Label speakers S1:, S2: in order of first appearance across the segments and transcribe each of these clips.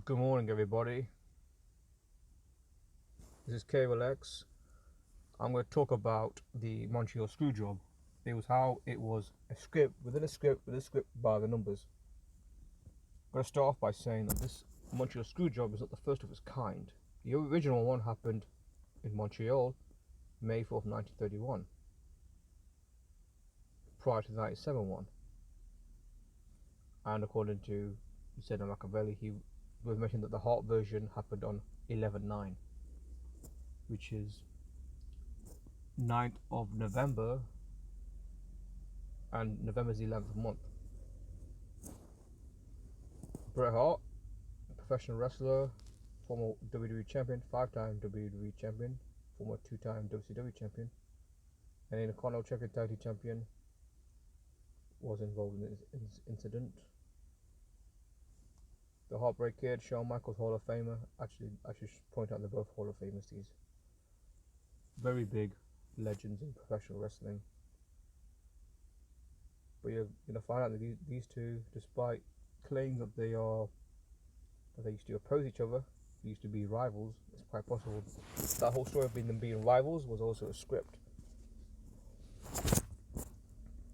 S1: Good morning, everybody. This is KLX. I'm going to talk about the Montreal screw job. It was how it was a script within a script with a script by the numbers. I'm going to start off by saying that this Montreal screw job is not the first of its kind. The original one happened in Montreal, May 4th, 1931, prior to the 97 one. And according to Senator Machiavelli, he was mentioned that the Hart version happened on 11/9, which is 9th of November, and November is the 11th month. Bret Hart, professional wrestler, former WWE champion, 5-time WWE champion, former 2-time WCW champion, and Intercontinental champion, tag team champion, was involved in this incident. The Heartbreak Kid, Shawn Michaels, Hall of Famer. Actually, I should point out they're both Hall of Famers. These very big legends in professional wrestling. But you're gonna find out that these two, despite claims that they used to oppose each other, they used to be rivals. It's quite possible that whole story of them being rivals was also a script.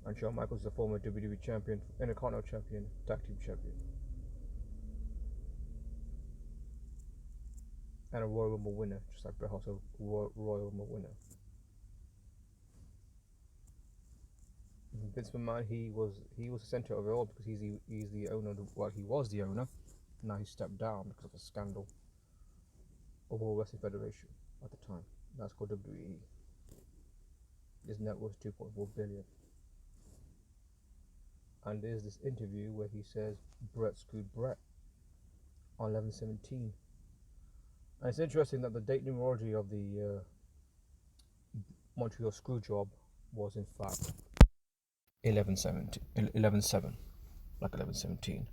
S1: And Shawn Michaels is a former WWE champion, Intercontinental champion, tag team champion, and a Royal Rumble winner, just like Bret Hart's a Royal Rumble winner. Vince McMahon, he was the center of it all because he's the owner. He was the owner. Now he stepped down because of a scandal of World Wrestling Federation at the time. That's called WWE. His net worth 2.4 billion. And there's this interview where he says Bret screwed Bret on 11/17. And it's interesting that the date numerology of the Montreal screw job was in fact 11/7, like 11/17.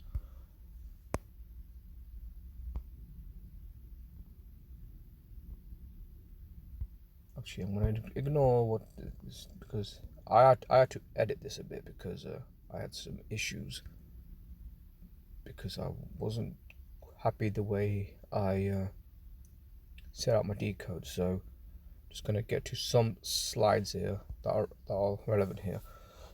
S1: Actually, I'm gonna ignore what this because I had to edit this a bit because I had some issues because I wasn't happy the way I set out my decode. So just gonna get to some slides here that are relevant here.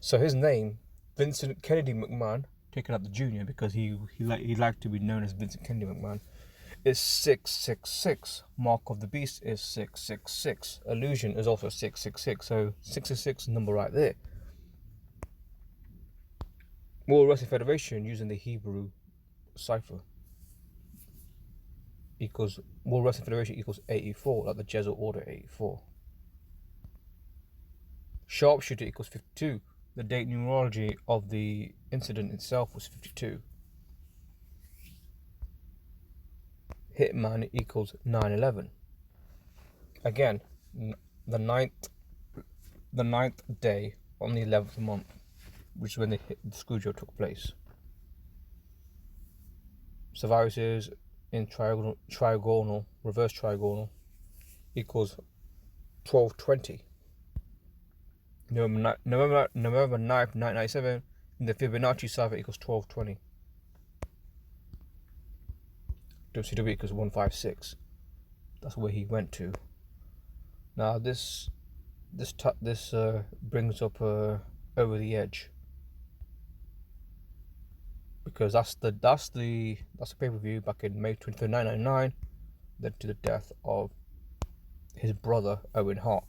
S1: So his name, Vincent Kennedy McMahon, taken out the junior because he liked to be known as Vincent Kennedy McMahon, is 666. Mark of the Beast is 666. Illusion is also 666. So 666 number right there. World Wrestling Federation using the Hebrew cipher equals World Wrestling Federation equals 84, like the Jesuit Order 84. Sharpshooter equals 52. The date numerology of the incident itself was 52. Hitman equals 9/11. Again, the ninth day on the 11th month, which is when the screw job took place. Survivors in trigonal, reverse trigonal, equals 12/20. November 9th, 1997, in the Fibonacci cipher equals 12/20. WCW equals 156. That's where he went to. Now this brings up Over the Edge, because that's the pay-per-view back in May 23rd, 1999, led to the death of his brother Owen Hart.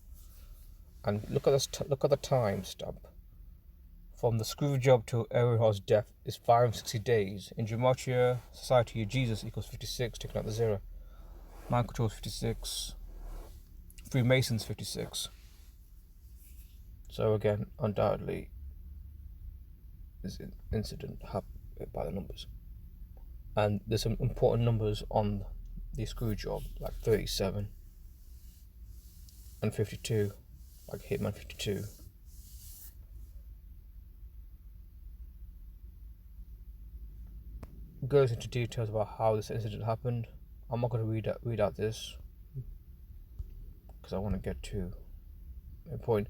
S1: And look at this. Look at the time stamp. From the screw job to Owen Hart's death is 560 days. In Gematria, Society of Jesus equals 56, taking out the 0. Mind Control is 56. Freemasons 56. So again, undoubtedly, this incident happened by the numbers. And there's some important numbers on the screw job, like 37 and 52, like Hitman 52. Goes into details about how this incident happened. I'm not going to read out this because I want to get to my point.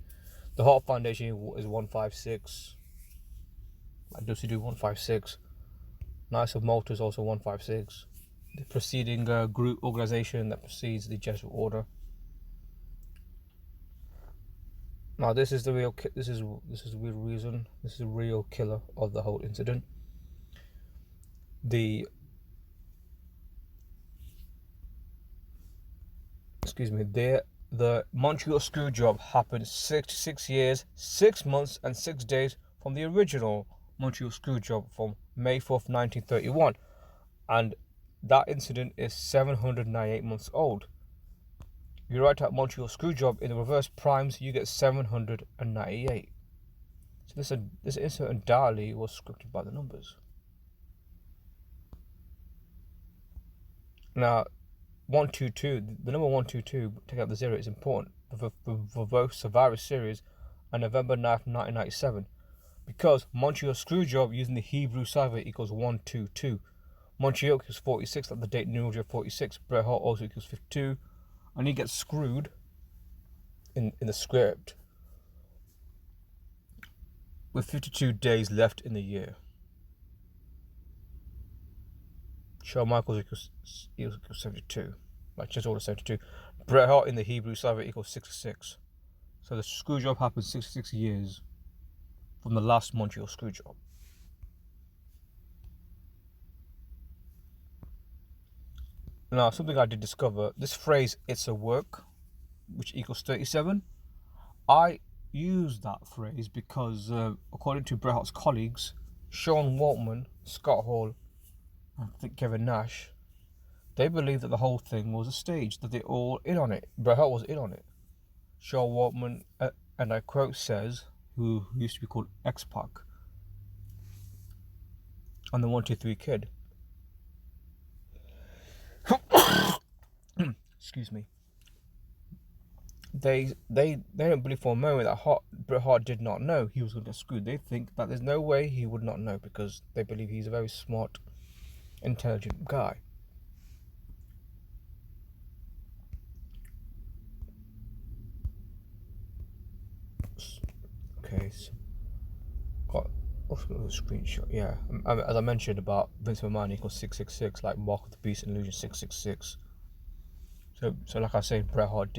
S1: The Hart Foundation is 156. I do 156. Knights of Malta is also 156. the preceding group organization that precedes the Jesuit order. Now this is the real this is the real reason. This is the real killer of the whole incident. The Montreal screw job happened 6 years, 6 months, and 6 days from the original Montreal screw job from May 4th, 1931, and that incident is 798 months old. You write out Montreal screw job in the reverse primes, you get 798. So this incident undoubtedly was scripted by the numbers. Now, 122, the number 122, take out the 0, is important for both Survivor Series and November 9th, 1997, because Montreal screw job using the Hebrew cipher equals 122. Montreal equals 46, that's the date numerology of 46. Bret Hart also equals 52, and he gets screwed in the script with 52 days left in the year. Shawn Michaels equals 72, like just order 72. Bret Hart in the Hebrew cipher equals 66. So the screw job happened 66 years from the last Montreal screw job. Now, something I did discover, this phrase, "it's a work," which equals 37, I use that phrase because, according to Bret Hart's colleagues, Sean Waltman, Scott Hall, and I think Kevin Nash, they believe that the whole thing was a stage, that they're all in on it. Bret Hart was in on it. Sean Waltman, and I quote, says, who used to be called X-Pac, and the 123 Kid. Excuse me. They don't believe for a moment that Bret Hart did not know he was going to get screwed. They think that there's no way he would not know because they believe he's a very smart, intelligent guy. Okay, so got a screenshot. Yeah, as I mentioned about Vince McMahon equals 666, like Mark of the Beast and Illusion 666. So like I said, Bret Hart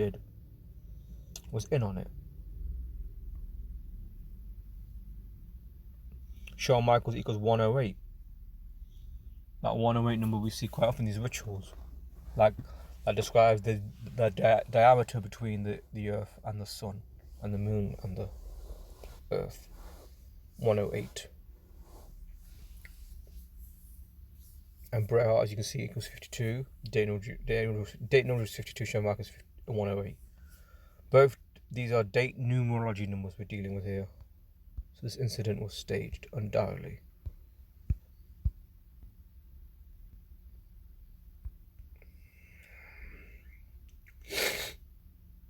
S1: was in on it. Shawn Michaels equals 108. That 108 number we see quite often in these rituals, like that describes the diameter between the Earth and the Sun, and the Moon and the Earth. 108. And Bret Hart, as you can see, equals 52. Date number is 52. Shawn Michaels 108. Both these are date numerology numbers we're dealing with here. So this incident was staged, undoubtedly.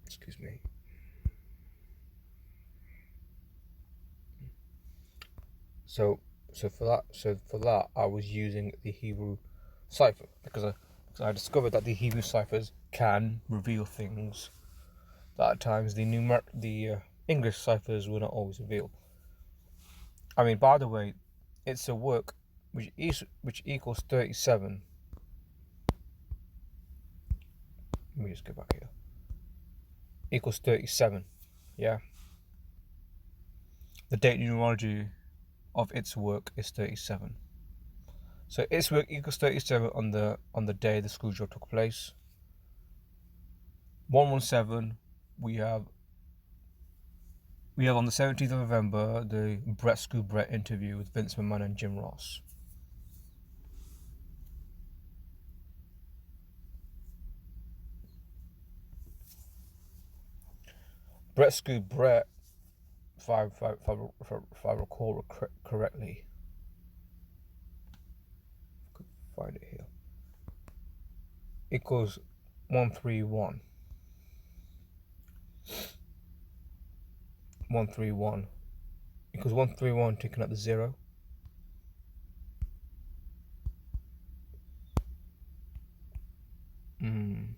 S1: Excuse me. So for that I was using the Hebrew cipher because I discovered that the Hebrew ciphers can reveal things that at times the English ciphers will not always reveal. I mean, by the way, it's a work which equals 37. Let me just go back here. Equals 37. Yeah. The date numerology of its work is 37. So its work equals 37 on the day the screw job took place. 117, we have on the 17th of November the Brett interview with Vince McMahon and Jim Ross. Brett, if I recall correctly, I could find it here, equals 131. 131 equals 131 taking out the 0. Mm.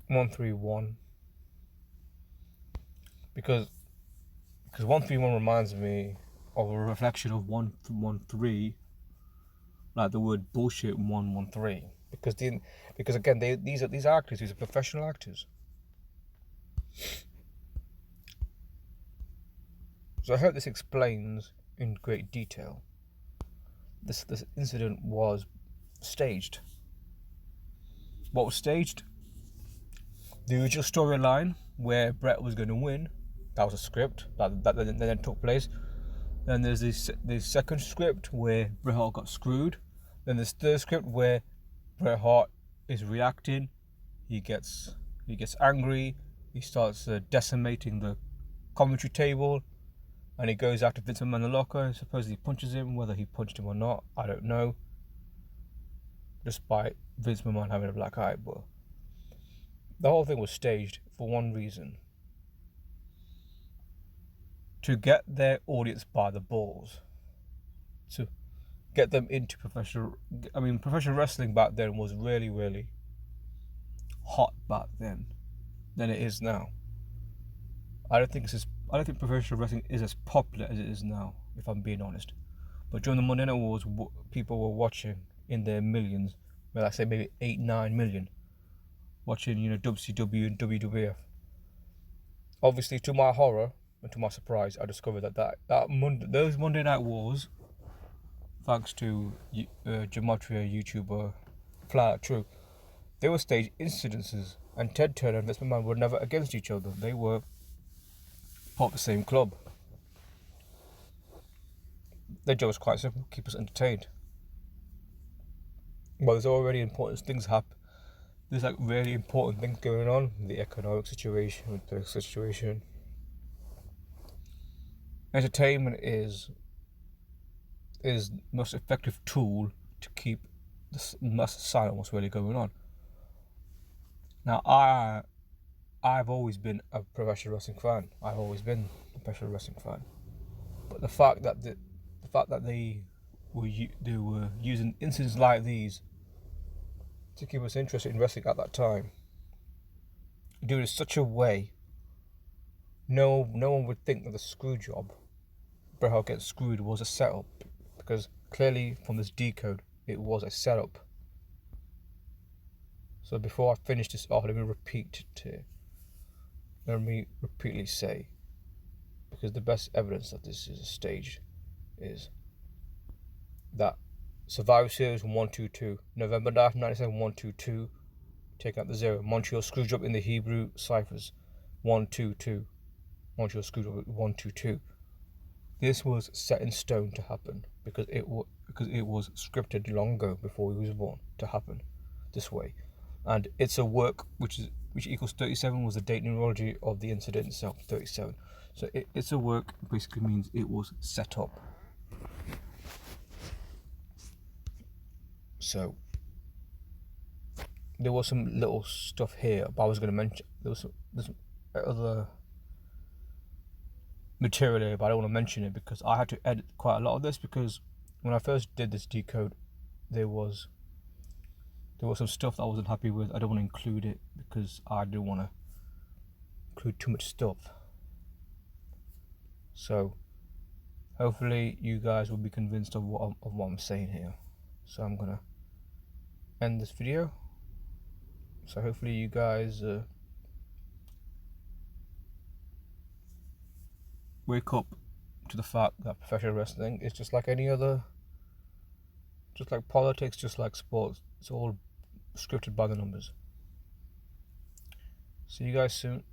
S1: 131 because 131 reminds me of a reflection of 113, like the word bullshit 113, because again these are actors, these are professional actors. So I hope this explains in great detail. This incident was staged. What was staged? The original storyline where Brett was going to win, that was a script that then took place. Then there's this second script where Bret Hart got screwed. Then there's third script where Bret Hart is reacting. He gets angry. He starts decimating the commentary table, and he goes after Vince McMahon in the locker. Supposedly punches him. Whether he punched him or not, I don't know. Despite Vince McMahon having a black eye, but the whole thing was staged for one reason: to get their audience by the balls, to get them into professional. I mean, professional wrestling back then was really, really hot back then than it is now. I don't think professional wrestling is as popular as it is now, if I'm being honest. But during the Monday Night Wars, people were watching in their millions, well, I say maybe 8-9 million, watching WCW and WWF. Obviously, to my horror and to my surprise, I discovered those Monday Night Wars, thanks to Gematria YouTuber Flat True, they were staged incidences, and Ted Turner and Vince McMahon were never against each other. They were part of the same club. Their job was quite simple: keep us entertained. Well, there's already important things happen. There's like really important things going on: the economic situation, the situation. Entertainment is the most effective tool to keep the mass silent what's really going on. Now, I've always been a professional wrestling fan. I've always been a professional wrestling fan. But the fact that they were using incidents like these to keep us interested in wrestling at that time, do it in such a way, no one would think that the screw job, Bret Hart getting screwed, was a setup, because clearly from this decode it was a setup. So before I finish this off, let me repeatedly say, because the best evidence that this is a stage is that Survivor Series 122, November 1997 122, taking out the 0. Montreal Screwjob in the Hebrew ciphers 122. Montreal Screwjob 122. This was set in stone to happen because it was scripted long ago before he was born to happen this way. And it's a work which equals 37 was the date numerology of the incident itself, 37. So it's a work basically means it was set up. So there was some little stuff here, but I was going to mention there's other material here, but I don't want to mention it because I had to edit quite a lot of this, because when I first did this decode, there was some stuff that I wasn't happy with. I don't want to include it because I didn't want to include too much stuff. So hopefully you guys will be convinced of what I'm saying here. So I'm gonna end this video. So hopefully you guys wake up to the fact that professional wrestling is just like any other, just like politics, just like sports. It's all scripted by the numbers. See you guys soon.